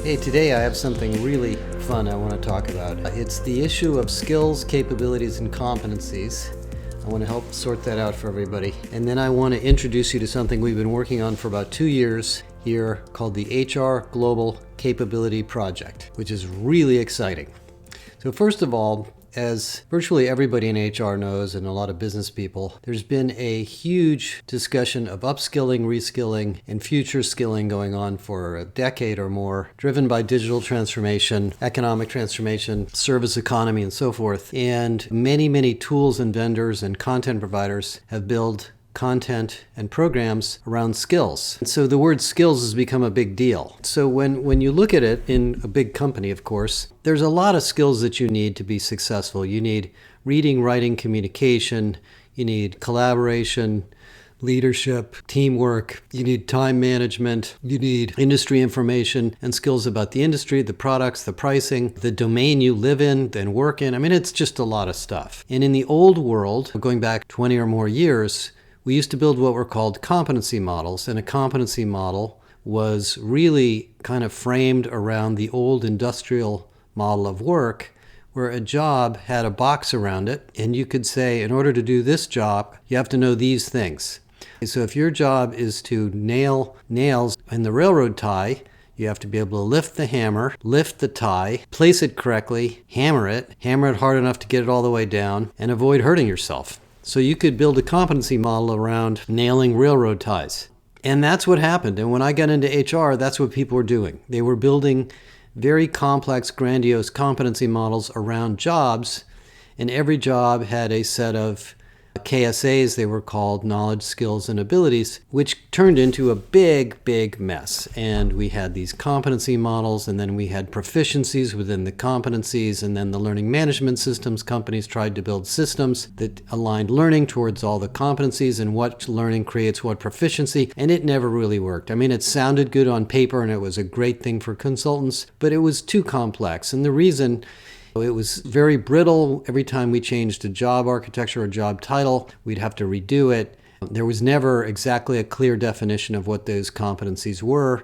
Hey, today I have something really fun I want to talk about. It's the issue of skills, capabilities, and competencies. I want to help sort that out for everybody. And then I want to introduce you to something we've been working on for about 2 years here called the HR Global Capability Project, which is really exciting. So first of all, as virtually everybody in HR knows, and a lot of business people, there's been a huge discussion of upskilling, reskilling, and future skilling going on for a decade or more, driven by digital transformation, economic transformation, service economy, and so forth. And many tools and vendors and content providers have built content and programs around skills. And so the word skills has become a big deal. So when you look at it in a big company, of course, there's a lot of skills that you need to be successful. You need reading, writing, communication. You need collaboration, leadership, teamwork. You need time management. You need industry information and skills about the industry, the products, the pricing, the domain you live in and work in. I mean, it's just a lot of stuff. And in the old world, going back 20 or more years, we used to build what were called competency models, and a competency model was really kind of framed around the old industrial model of work, where a job had a box around it, and you could say, in order to do this job, you have to know these things. So if your job is to nail nails in the railroad tie, you have to be able to lift the hammer, lift the tie, place it correctly, hammer it hard enough to get it all the way down, and avoid hurting yourself. So you could build a competency model around nailing railroad ties. And that's what happened. And when I got into HR, that's what people were doing. They were building very complex, grandiose competency models around jobs. And every job had a set of KSAs, they were called, knowledge, skills, and abilities, which turned into a big mess. And we had these competency models, and then we had proficiencies within the competencies, and then the learning management systems companies tried to build systems that aligned learning towards all the competencies and what learning creates what proficiency, and it never really worked. I mean, it sounded good on paper, and it was a great thing for consultants, but it was too complex. And the reason, it was very brittle. Every time we changed a job architecture or job title, we'd have to redo it. There was never exactly a clear definition of what those competencies were.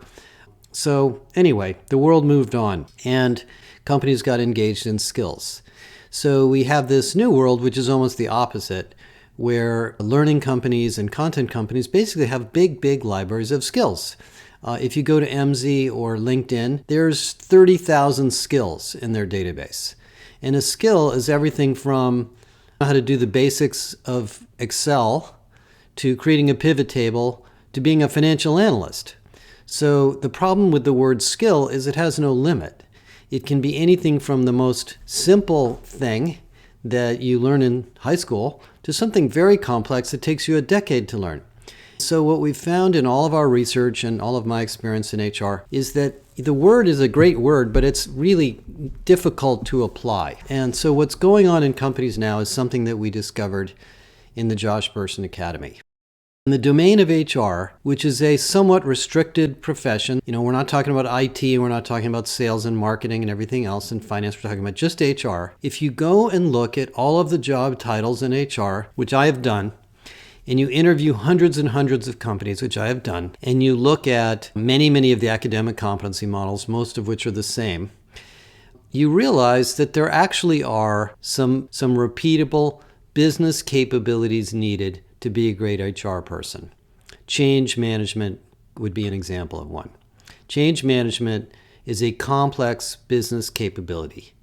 So anyway, the world moved on and companies got engaged in skills. So we have this new world, which is almost the opposite, where learning companies and content companies basically have big libraries of skills. If you go to MZ or LinkedIn, there's 30,000 skills in their database. And a skill is everything from how to do the basics of Excel to creating a pivot table to being a financial analyst. So the problem with the word skill is it has no limit. It can be anything from the most simple thing that you learn in high school to something very complex that takes you a decade to learn. So what we've found in all of our research and all of my experience in HR is that the word is a great word, but it's really difficult to apply. And so what's going on in companies now is something that we discovered in the Josh Bersin Academy. In the domain of HR, which is a somewhat restricted profession, we're not talking about IT, and we're not talking about sales and marketing and everything else in finance, we're talking about just HR. If you go and look at all of the job titles in HR, which I have done, and you interview hundreds and hundreds of companies, which I have done, and you look at many of the academic competency models, most of which are the same, you realize that there actually are some repeatable business capabilities needed to be a great HR person. Change management would be an example of one. Change management is a complex business capability.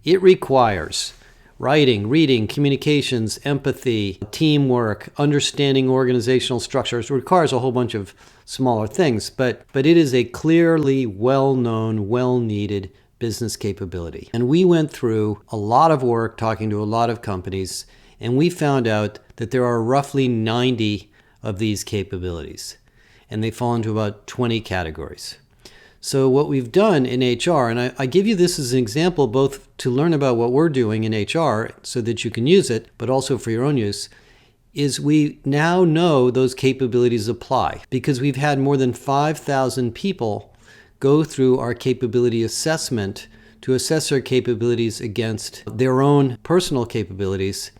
It requires writing, reading, communications, empathy, teamwork, understanding organizational structures. It requires a whole bunch of smaller things, but it is a clearly well-known, well-needed business capability. And we went through a lot of work talking to a lot of companies, and we found out that there are roughly 90 of these capabilities, and they fall into about 20 categories. So what we've done in HR, and I give you this as an example both to learn about what we're doing in HR so that you can use it, but also for your own use, is we now know those capabilities apply because we've had more than 5,000 people go through our capability assessment to assess their capabilities against their own personal capabilities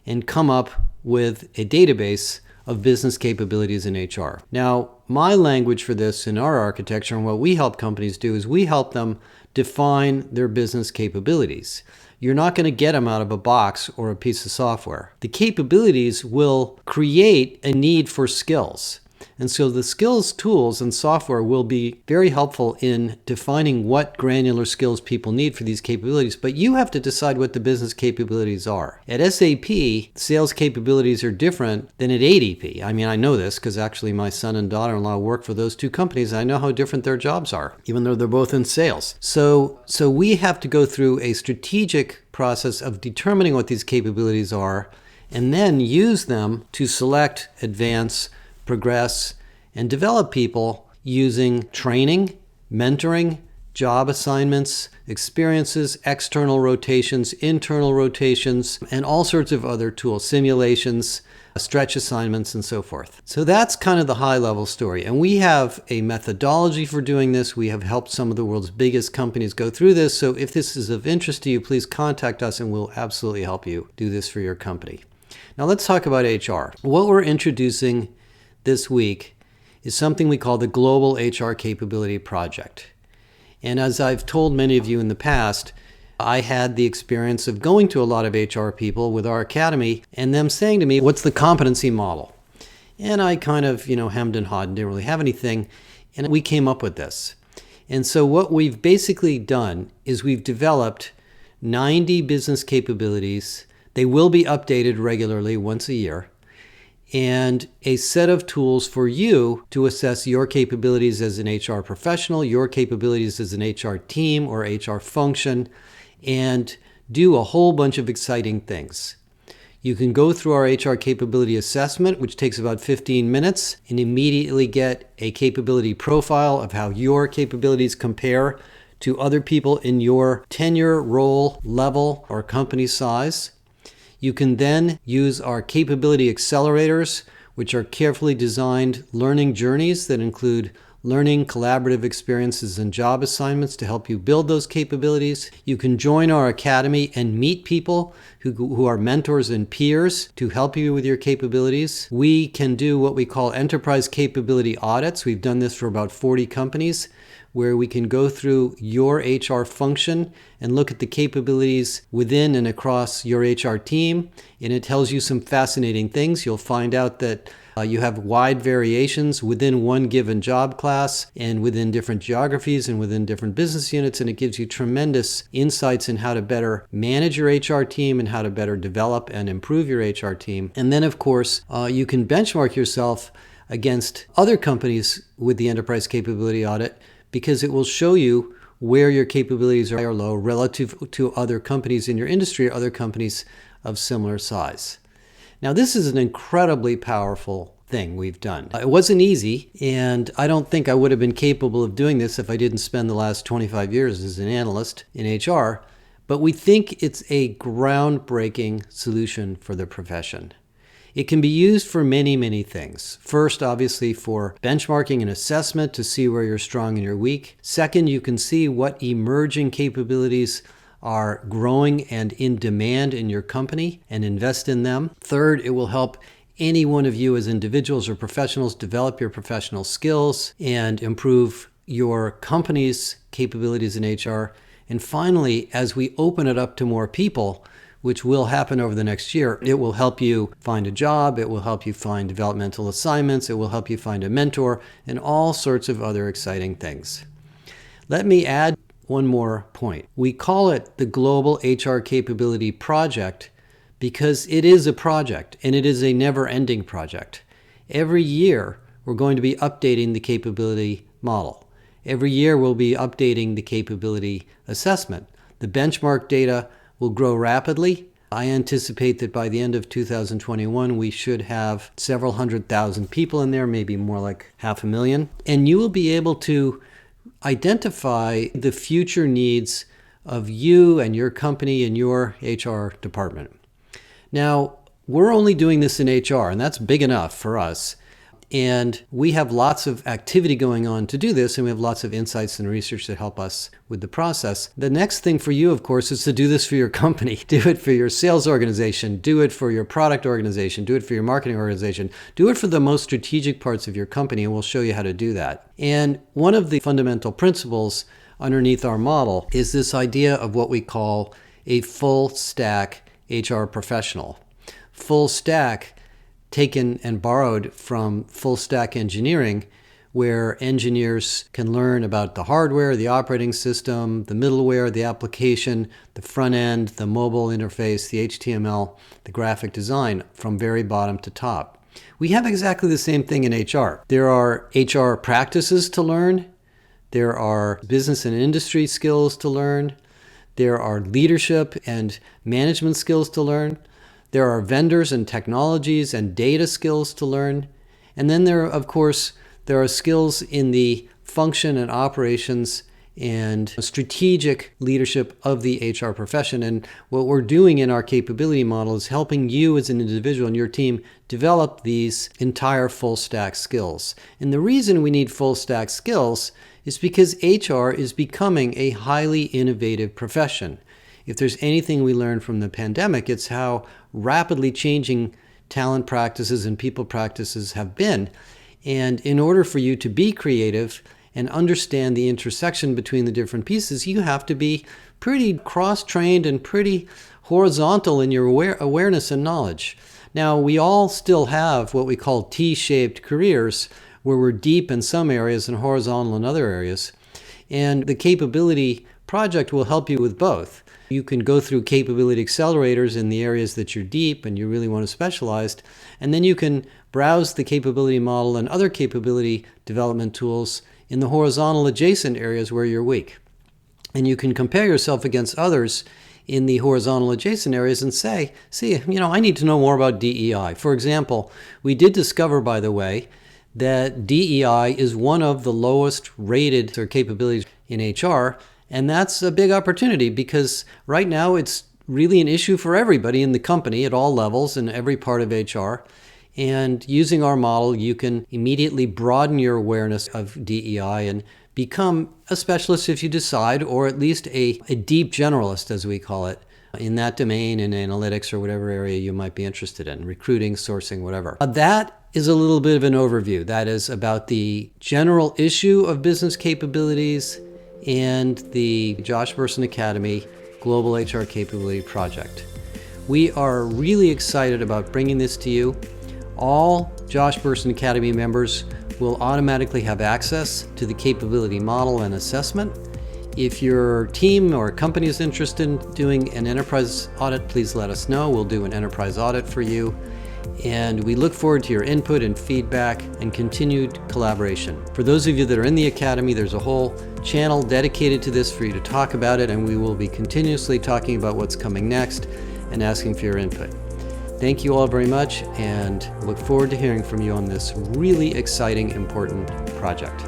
and come up with a database of business capabilities in HR. Now, my language for this in our architecture and what we help companies do is we help them define their business capabilities. You're not going to get them out of a box or a piece of software. The capabilities will create a need for skills. And so the skills tools and software will be very helpful in defining what granular skills people need for these capabilities, but you have to decide what the business capabilities are. At SAP, sales capabilities are different than at ADP. I mean, I know this because actually my son and daughter-in-law work for those two companies, and I know how different their jobs are, even though they're both in sales. So we have to go through a strategic process of determining what these capabilities are and then use them to select, advance, progress, and develop people using training, mentoring, job assignments, experiences, external rotations, internal rotations, and all sorts of other tools, simulations, stretch assignments, and so forth. So that's kind of the high-level story. And we have a methodology for doing this. We have helped some of the world's biggest companies go through this. So if this is of interest to you, please contact us and we'll absolutely help you do this for your company. Now let's talk about HR. What we're introducing this week is something we call the Global HR Capability Project. And as I've told many of you in the past, I had the experience of going to a lot of HR people with our academy and them saying to me, what's the competency model? And I kind of, hemmed and hawed and didn't really have anything. And we came up with this. And so what we've basically done is we've developed 90 business capabilities. They will be updated regularly once a year. And a set of tools for you to assess your capabilities as an HR professional, your capabilities as an HR team or HR function, and do a whole bunch of exciting things. You can go through our HR capability assessment, which takes about 15 minutes, and immediately get a capability profile of how your capabilities compare to other people in your tenure, role, level, or company size. You can then use our capability accelerators, which are carefully designed learning journeys that include learning, collaborative experiences, and job assignments to help you build those capabilities. You can join our academy and meet people who are mentors and peers to help you with your capabilities. We can do what we call enterprise capability audits. We've done this for about 40 companies, where we can go through your HR function and look at the capabilities within and across your HR team. And it tells you some fascinating things. You'll find out that you have wide variations within one given job class and within different geographies and within different business units. And it gives you tremendous insights in how to better manage your HR team and how to better develop and improve your HR team. And then, of course, you can benchmark yourself against other companies with the enterprise capability audit, because it will show you where your capabilities are high or low relative to other companies in your industry or other companies of similar size. Now, this is an incredibly powerful thing we've done. It wasn't easy, and I don't think I would have been capable of doing this if I didn't spend the last 25 years as an analyst in HR, but we think it's a groundbreaking solution for the profession. It can be used for many, many things. First, obviously, for benchmarking and assessment to see where you're strong and you're weak. Second, you can see what emerging capabilities are growing and in demand in your company and invest in them. Third, it will help any one of you as individuals or professionals develop your professional skills and improve your company's capabilities in HR. And finally, as we open it up to more people, which will happen over the next year, it will help you find a job, it will help you find developmental assignments, it will help you find a mentor, and all sorts of other exciting things. Let me add one more point. We call it the Global HR Capability Project because it is a project, and it is a never-ending project. Every year, we're going to be updating the capability model. Every year, we'll be updating the capability assessment. The benchmark data will grow rapidly. I anticipate that by the end of 2021, we should have several 100,000 people in there, maybe more like 500,000. And you will be able to identify the future needs of you and your company and your HR department. Now, we're only doing this in HR, and that's big enough for us. And we have lots of activity going on to do this, and we have lots of insights and research that help us with the process. The next thing for you, of course, is to do this for your company. Do it for your sales organization. Do it for your product organization. Do it for your marketing organization. Do it for the most strategic parts of your company, and we'll show you how to do that. And one of the fundamental principles underneath our model is this idea of what we call a full stack HR professional. Full stack taken and borrowed from full stack engineering, where engineers can learn about the hardware, the operating system, the middleware, the application, the front end, the mobile interface, the HTML, the graphic design, from very bottom to top. We have exactly the same thing in HR. There are HR practices to learn. There are business and industry skills to learn. There are leadership and management skills to learn. There are vendors and technologies and data skills to learn. And then there are skills in the function and operations and strategic leadership of the HR profession. And what we're doing in our capability model is helping you as an individual and your team develop these entire full stack skills. And the reason we need full stack skills is because HR is becoming a highly innovative profession. If there's anything we learned from the pandemic, it's how rapidly changing talent practices and people practices have been. And in order for you to be creative and understand the intersection between the different pieces, you have to be pretty cross-trained and pretty horizontal in your awareness and knowledge. Now, we all still have what we call T-shaped careers, where we're deep in some areas and horizontal in other areas. And the capability project will help you with both. You can go through capability accelerators in the areas that you're deep and you really want to specialize, and then you can browse the capability model and other capability development tools in the horizontal adjacent areas where you're weak. And you can compare yourself against others in the horizontal adjacent areas and say, I need to know more about DEI. For example, we did discover, by the way, that DEI is one of the lowest rated capabilities in HR. And that's a big opportunity because right now it's really an issue for everybody in the company at all levels and every part of HR. And using our model, you can immediately broaden your awareness of DEI and become a specialist if you decide, or at least a deep generalist, as we call it, in that domain, in analytics or whatever area you might be interested in, recruiting, sourcing, whatever. That is a little bit of an overview. That is about the general issue of business capabilities and the Josh Bersin Academy Global HR Capability Project. We are really excited about bringing this to you. All Josh Bersin Academy members will automatically have access to the capability model and assessment. If your team or company is interested in doing an enterprise audit, please let us know. We'll do an enterprise audit for you. And we look forward to your input and feedback and continued collaboration. For those of you that are in the Academy, there's a whole channel dedicated to this for you to talk about it, and we will be continuously talking about what's coming next and asking for your input. Thank you all very much, and look forward to hearing from you on this really exciting, important project.